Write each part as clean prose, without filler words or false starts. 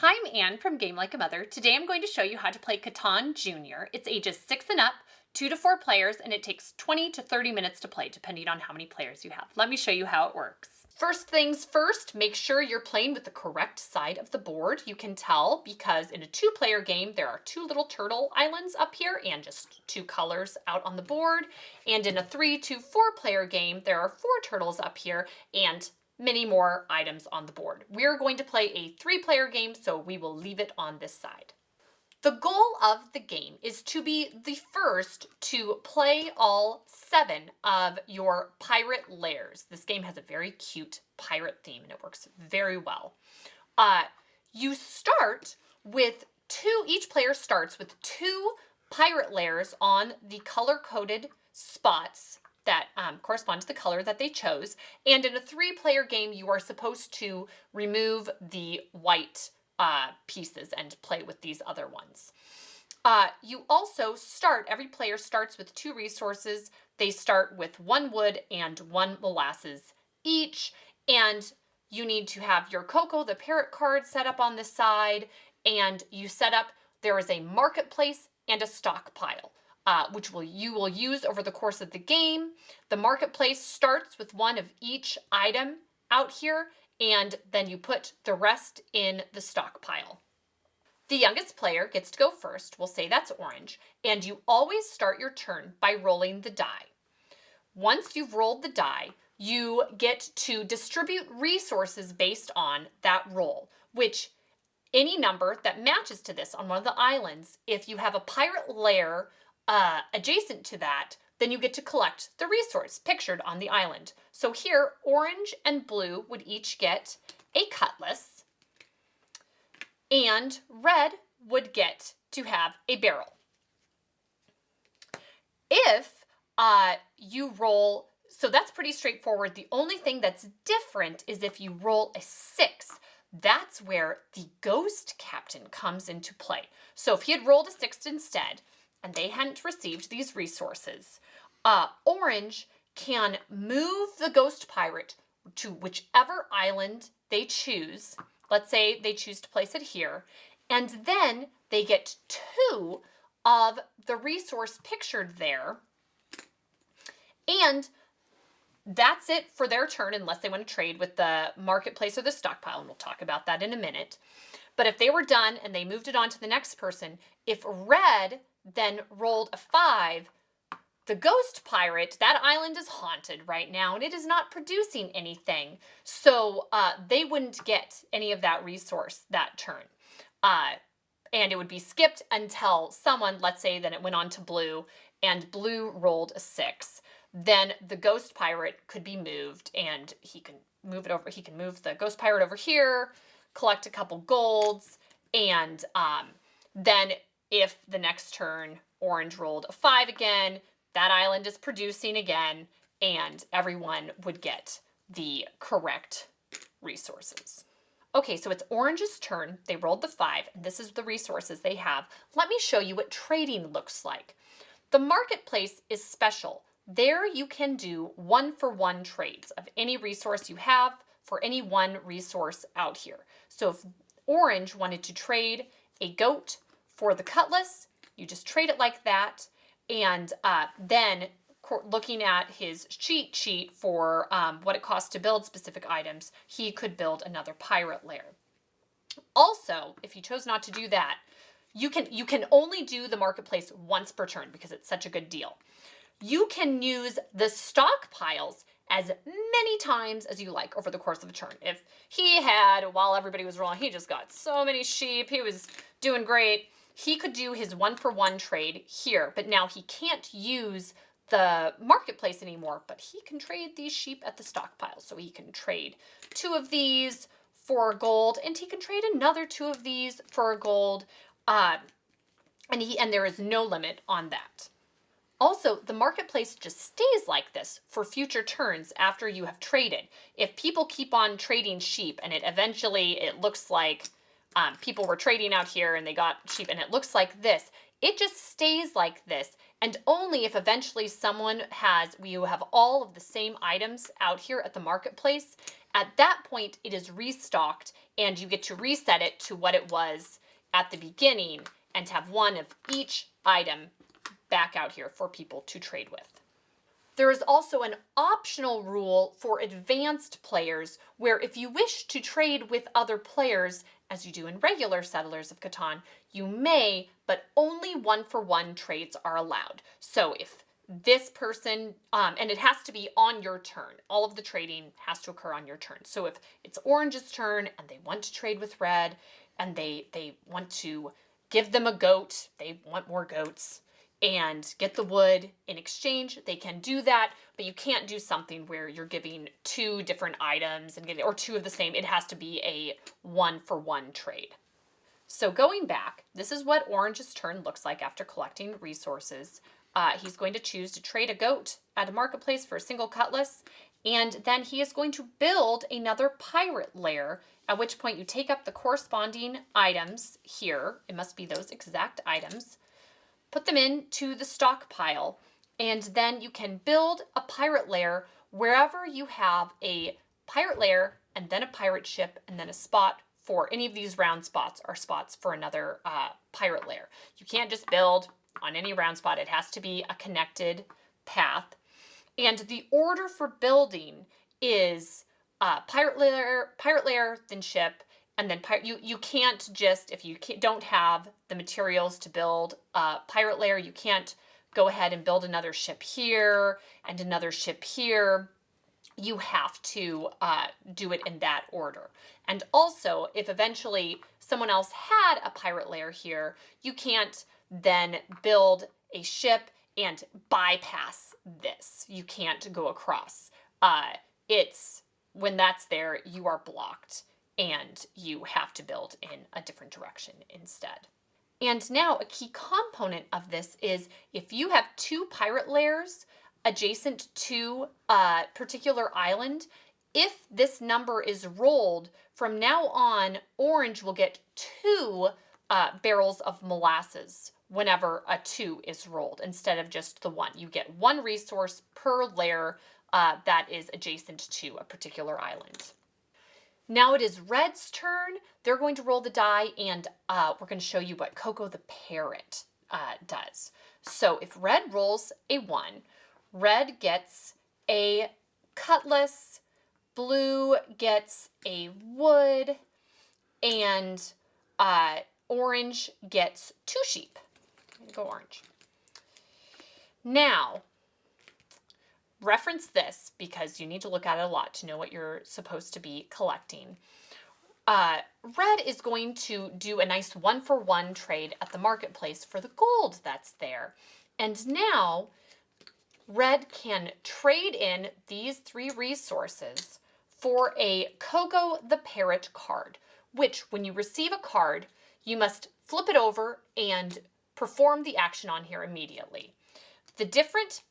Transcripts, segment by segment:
Hi, I'm Anne from Game Like a Mother. Today I'm going to show you how to play Catan Junior. It's ages 6 and up, 2 to 4 players, and it takes 20 to 30 minutes to play, depending on how many players you have. Let me show you how it works. First things first, make sure you're playing with the correct side of the board. You can tell because in a 2-player game, there are 2 little turtle islands up here and just 2 colors out on the board. And in a 3 to 4-player game, there are 4 turtles up here and many more items on the board. We're going to play a 3-player game, so we will leave it on this side. The goal of the game is to be the first to play all 7 of your pirate lairs. This game has a very cute pirate theme and it works very well. You start with 2, each player starts with 2 pirate lairs on the color-coded spots that correspond to the color that they chose. And in a 3-player game, you are supposed to remove the white pieces and play with these other ones. You also start, every player starts with 2 resources. They start with 1 wood and 1 molasses each. And you need to have your Coco, the parrot card, set up on the side. And you set up, there is a marketplace and a stockpile. Which you will use over the course of the game. The marketplace starts with 1 of each item out here, and then you put the rest in the stockpile. The youngest player gets to go first. We'll say that's orange, and you always start your turn by rolling the die. Once you've rolled the die, you get to distribute resources based on that roll, which any number that matches to this on one of the islands, if you have a pirate lair adjacent to that, then you get to collect the resource pictured on the island. So here, orange and blue would each get a cutlass, and red would get to have a barrel. If you roll, so that's pretty straightforward. The only thing that's different is if you roll a 6. That's where the ghost captain comes into play. So if he had rolled a 6 instead, and they hadn't received these resources, orange can move the ghost pirate to whichever island they choose. Let's say they choose to place it here, and then they get 2 of the resource pictured there, and that's it for their turn unless they want to trade with the marketplace or the stockpile, and we'll talk about that in a minute. But if they were done and they moved it on to the next person, if red then rolled a 5, the ghost pirate, that island is haunted right now and it is not producing anything. So they wouldn't get any of that resource that turn. And it would be skipped until someone, let's say that it went on to blue and blue rolled a 6. Then the ghost pirate could be moved and he can move it over. He can move the ghost pirate over here, collect a couple golds, and then if the next turn orange rolled a 5 again, that island is producing again, and everyone would get the correct resources. Okay, so it's orange's turn. They rolled the 5, and this is the resources they have. Let me show you what trading looks like. The marketplace is special. There you can do 1-for-1 trades of any resource you have for any one resource out here. So if orange wanted to trade a goat for the cutlass, you just trade it like that, and then looking at his cheat sheet for what it costs to build specific items, he could build another pirate lair. Also, if he chose not to do that, you can only do the marketplace once per turn because it's such a good deal. You can use the stockpiles as many times as you like over the course of a turn. If he had, while everybody was rolling, he just got so many sheep, he was doing great, he could do his 1-for-1 trade here, but now he can't use the marketplace anymore, but he can trade these sheep at the stockpile. So he can trade 2 of these for gold, and he can trade another 2 of these for gold, and there is no limit on that. Also, the marketplace just stays like this for future turns after you have traded. If people keep on trading sheep and it looks like people were trading out here and they got sheep and it looks like this, it just stays like this. And only if eventually you have all of the same items out here at the marketplace At that point, it is restocked, and you get to reset it to what it was at the beginning and have one of each item back out here for people to trade with. There is also an optional rule for advanced players where if you wish to trade with other players, as you do in regular Settlers of Catan, you may, but only one-for-one trades are allowed. So if this person, and it has to be on your turn. All of the trading has to occur on your turn. So if it's Orange's turn and they want to trade with Red and they want to give them a goat, they want more goats, and get the wood in exchange, they can do that, but you can't do something where you're giving two different items and or two of the same. It has to be a one-for-one trade. So going back, this is what Orange's turn looks like after collecting resources. He's going to choose to trade a goat at a marketplace for a single cutlass, and then he is going to build another pirate lair, at which point you take up the corresponding items here. It must be those exact items. Put them into the stockpile, and then you can build a pirate lair wherever you have a pirate lair and then a pirate ship and then a spot for any of these round spots are spots for another pirate lair. You can't just build on any round spot. It has to be a connected path. And the order for building is pirate lair, then ship, and then you can't just, if you don't have the materials to build a pirate lair, you can't go ahead and build another ship here and another ship here. You have to do it in that order. And also, if eventually someone else had a pirate lair here, you can't then build a ship and bypass this. You can't go across. It's when that's there, you are blocked and you have to build in a different direction instead. And now a key component of this is if you have two pirate lairs adjacent to a particular island, if this number is rolled, from now on, Orange will get 2 barrels of molasses whenever a 2 is rolled instead of just the 1. You get 1 resource per lair that is adjacent to a particular island. Now it is Red's turn. They're going to roll the die, and we're going to show you what Coco the Parrot does. So if Red rolls a 1, Red gets a cutlass, Blue gets a wood, and Orange gets 2 sheep. Go Orange. Now, reference this because you need to look at it a lot to know what you're supposed to be collecting. Red is going to do a nice one-for-one trade at the marketplace for the gold that's there. And now, Red can trade in these 3 resources for a Coco the Parrot card, which when you receive a card, you must flip it over and perform the action on here immediately. The different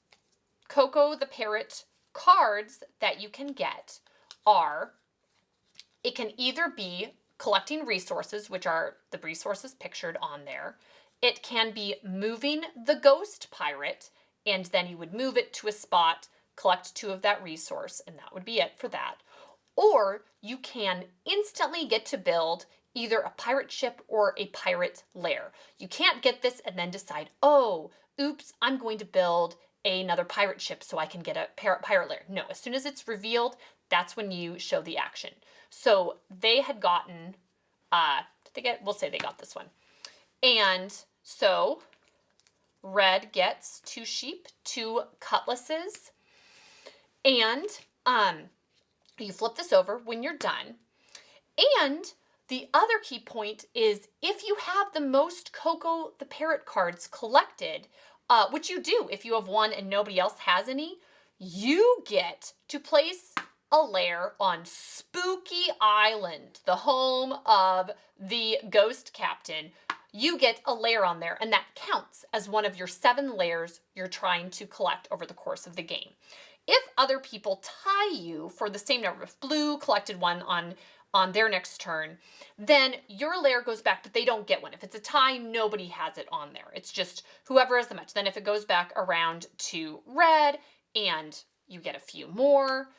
Coco the Parrot cards that you can get are, it can either be collecting resources, which are the resources pictured on there. It can be moving the ghost pirate, and then you would move it to a spot, collect 2 of that resource, and that would be it for that. Or you can instantly get to build either a pirate ship or a pirate lair. You can't get this and then decide, oh, oops, I'm going to build another pirate ship so I can get a pirate lair. No, as soon as it's revealed, that's when you show the action. So they had gotten, we'll say they got this one. And so Red gets 2 sheep, 2 cutlasses, and you flip this over when you're done. And the other key point is if you have the most Coco the Parrot cards collected, which you do if you have 1 and nobody else has any, you get to place a lair on Spooky Island, the home of the ghost captain. You get a lair on there, and that counts as one of your 7 lairs you're trying to collect over the course of the game. If other people tie you for the same number, if Blue collected 1 on their next turn, then your lair goes back, but they don't get 1. If it's a tie, nobody has it on there. It's just whoever has the much. Then if it goes back around to Red and you get a few more,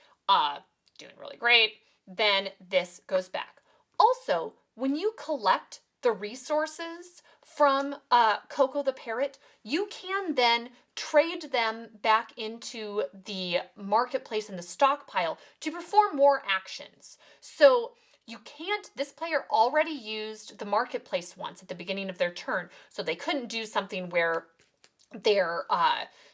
doing really great. then this goes back. Also, when you collect the resources from Coco the parrot, you can then trade them back into the marketplace and the stockpile to perform more actions. So you can't, this player already used the marketplace once at the beginning of their turn, so they couldn't do something where they're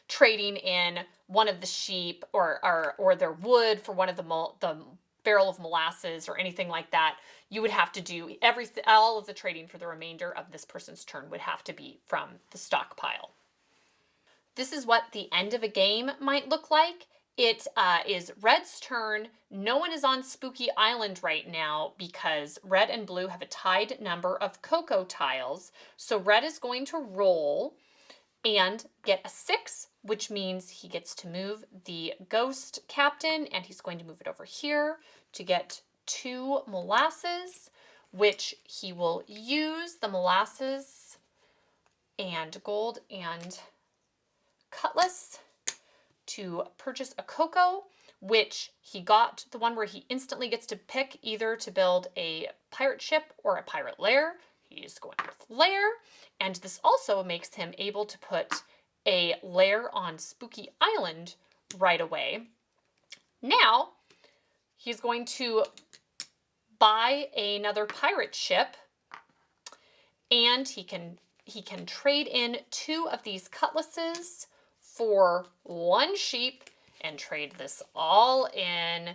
trading in one of the sheep or their wood for one of the barrel of molasses or anything like that. You would have to do all of the trading for the remainder of this person's turn would have to be from the stockpile. This is what the end of a game might look like. It is Red's turn. No one is on Spooky Island right now because Red and Blue have a tied number of Coco tiles. So Red is going to roll and get a 6, which means he gets to move the ghost captain, and he's going to move it over here to get 2 molasses, which he will use the molasses and gold and cutlass to purchase a Coco, which he got the one where he instantly gets to pick either to build a pirate ship or a pirate lair. He's going with lair, and this also makes him able to put a lair on Spooky Island right away. Now, he's going to buy another pirate ship, and he can trade in 2 of these cutlasses for 1 sheep and trade this all in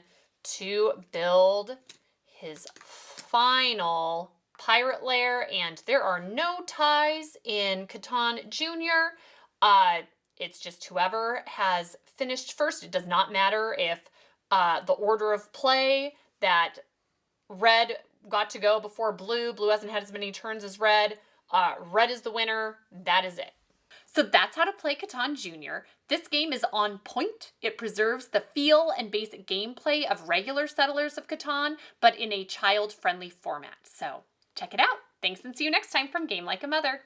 to build his final pirate lair. And there are no ties in Catan Junior. It's just whoever has finished first. It does not matter if the order of play that Red got to go before Blue. Blue hasn't had as many turns as Red. Red is the winner. That is it. So that's how to play Catan Junior. This game is on point. It preserves the feel and basic gameplay of regular Settlers of Catan, but in a child-friendly format. So check it out. Thanks, and see you next time from Game Like a Mother.